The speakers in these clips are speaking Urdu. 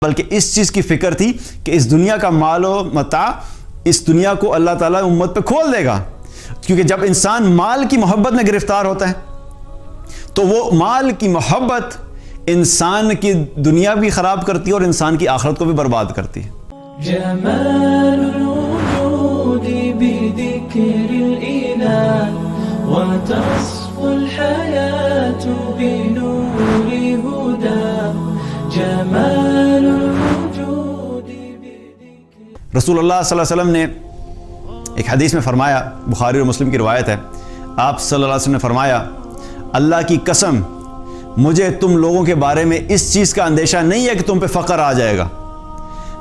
بلکہ اس چیز کی فکر تھی کہ اس دنیا کا مال و متاع، اس دنیا کو اللہ تعالیٰ امت پہ کھول دے گا، کیونکہ جب انسان مال کی محبت میں گرفتار ہوتا ہے تو وہ مال کی محبت انسان کی دنیا بھی خراب کرتی ہے اور انسان کی آخرت کو بھی برباد کرتی ہے۔ جمال الوجود بذكر الإله وتصفو الحياة بنور هدى جمال الوجود بذكر۔ رسول اللہ صلی اللہ علیہ وسلم نے ایک حدیث میں فرمایا، بخاری اور مسلم کی روایت ہے، آپ صلی اللہ علیہ وسلم نے فرمایا، اللہ کی قسم مجھے تم لوگوں کے بارے میں اس چیز کا اندیشہ نہیں ہے کہ تم پہ فقر آ جائے گا،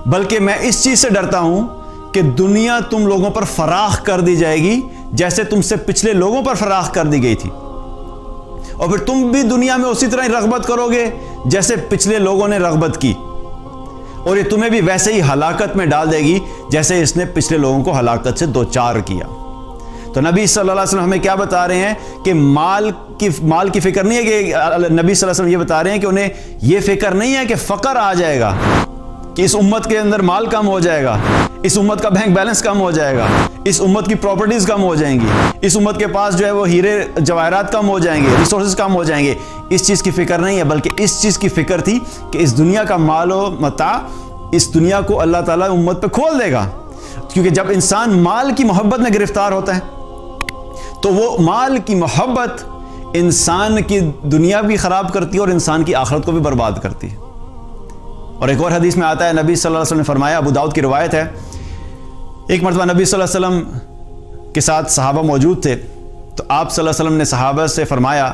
بلکہ میں اس چیز سے ڈرتا ہوں کہ دنیا تم لوگوں پر فراخ کر دی جائے گی جیسے تم سے پچھلے لوگوں پر فراخ کر دی گئی تھی، اور پھر تم بھی دنیا میں اسی طرح رغبت کرو گے جیسے پچھلے لوگوں نے رغبت کی، اور یہ تمہیں بھی ویسے ہی ہلاکت میں ڈال دے گی جیسے اس نے پچھلے لوگوں کو ہلاکت سے دوچار کیا۔ تو نبی صلی اللہ علیہ وسلم ہمیں کیا بتا رہے ہیں کہ مال کی فکر نہیں ہے، کہ نبی صلی اللہ علیہ وسلم یہ بتا رہے ہیں کہ انہیں یہ فکر نہیں ہے کہ فقر آ جائے گا، کہ اس امت کے اندر مال کم ہو جائے گا، اس امت کا بینک بیلنس کم ہو جائے گا، اس امت کی پراپرٹیز کم ہو جائیں گی، اس امت کے پاس جو ہے وہ ہیرے جواہرات کم ہو جائیں گے، ریسورسز کم ہو جائیں گے۔ اس چیز کی فکر نہیں ہے، بلکہ اس چیز کی فکر تھی کہ اس دنیا کا مال و متاع، اس دنیا کو اللہ تعالیٰ امت پہ کھول دے گا، کیونکہ جب انسان مال کی محبت میں گرفتار ہوتا ہے تو وہ مال کی محبت انسان کی دنیا بھی خراب کرتی ہے اور انسان کی آخرت کو بھی برباد کرتی ہے۔ اور ایک اور حدیث میں آتا ہے، نبی صلی اللہ علیہ وسلم نے فرمایا، ابو داؤد کی روایت ہے، ایک مرتبہ نبی صلی اللہ علیہ وسلم کے ساتھ صحابہ موجود تھے، تو آپ صلی اللہ علیہ وسلم نے صحابہ سے فرمایا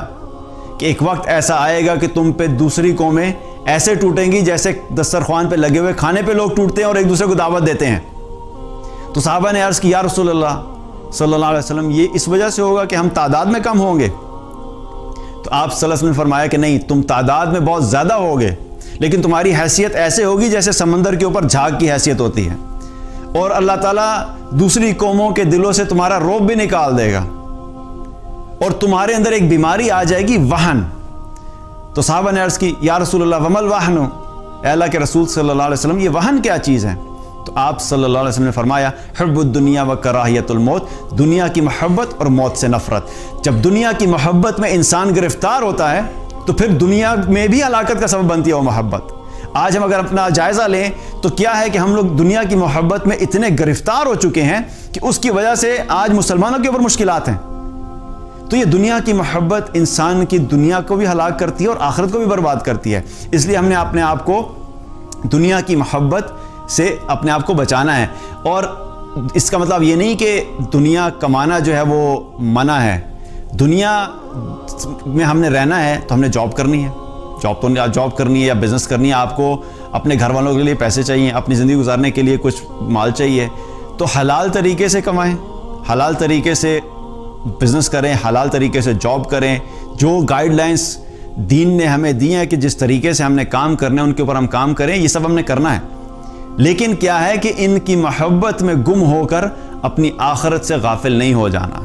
کہ ایک وقت ایسا آئے گا کہ تم پہ دوسری قومیں ایسے ٹوٹیں گی جیسے دسترخوان پہ لگے ہوئے کھانے پہ لوگ ٹوٹتے ہیں اور ایک دوسرے کو دعوت دیتے ہیں۔ تو صحابہ نے عرض کی، یا رسول اللہ صلی اللہ علیہ وسلم، یہ اس وجہ سے ہوگا کہ ہم تعداد میں کم ہوں گے؟ تو آپ صلی اللہ علیہ وسلم نے فرمایا کہ نہیں، تم تعداد میں بہت زیادہ ہوگے، لیکن تمہاری حیثیت ایسے ہوگی جیسے سمندر کے اوپر جھاگ کی حیثیت ہوتی ہے، اور اللہ تعالیٰ دوسری قوموں کے دلوں سے تمہارا رعب بھی نکال دے گا، اور تمہارے اندر ایک بیماری آ جائے گی، وہن۔ تو صحابہ نے عرض کی، یا رسول اللہ ومل وہن، اے اللہ کے رسول صلی اللہ علیہ وسلم، یہ وہن کیا چیز ہے؟ تو آپ صلی اللہ علیہ وسلم نے فرمایا، حب الدنیا و کراہیت الموت، دنیا کی محبت اور موت سے نفرت۔ جب دنیا کی محبت میں انسان گرفتار ہوتا ہے تو پھر دنیا میں بھی ہلاکت کا سبب بنتی ہے وہ محبت۔ آج ہم اگر اپنا جائزہ لیں تو کیا ہے کہ ہم لوگ دنیا کی محبت میں اتنے گرفتار ہو چکے ہیں کہ اس کی وجہ سے آج مسلمانوں کے اوپر مشکلات ہیں۔ تو یہ دنیا کی محبت انسان کی دنیا کو بھی ہلاک کرتی ہے اور آخرت کو بھی برباد کرتی ہے، اس لیے ہم نے اپنے آپ کو دنیا کی محبت سے اپنے آپ کو بچانا ہے۔ اور اس کا مطلب یہ نہیں کہ دنیا کمانا جو ہے وہ منع ہے، دنیا میں ہم نے رہنا ہے تو ہم نے جاب کرنی ہے، جاب کرنی ہے یا بزنس کرنی ہے، آپ کو اپنے گھر والوں کے لیے پیسے چاہیے، اپنی زندگی گزارنے کے لیے کچھ مال چاہیے، تو حلال طریقے سے کمائیں، حلال طریقے سے بزنس کریں، حلال طریقے سے جاب کریں۔ جو گائیڈ لائنز دین نے ہمیں دی ہیں کہ جس طریقے سے ہم نے کام کرنے ہیں ان کے اوپر ہم کام کریں، یہ سب ہم نے کرنا ہے، لیکن کیا ہے کہ ان کی محبت میں گم ہو کر اپنی آخرت سے غافل نہیں ہو جانا۔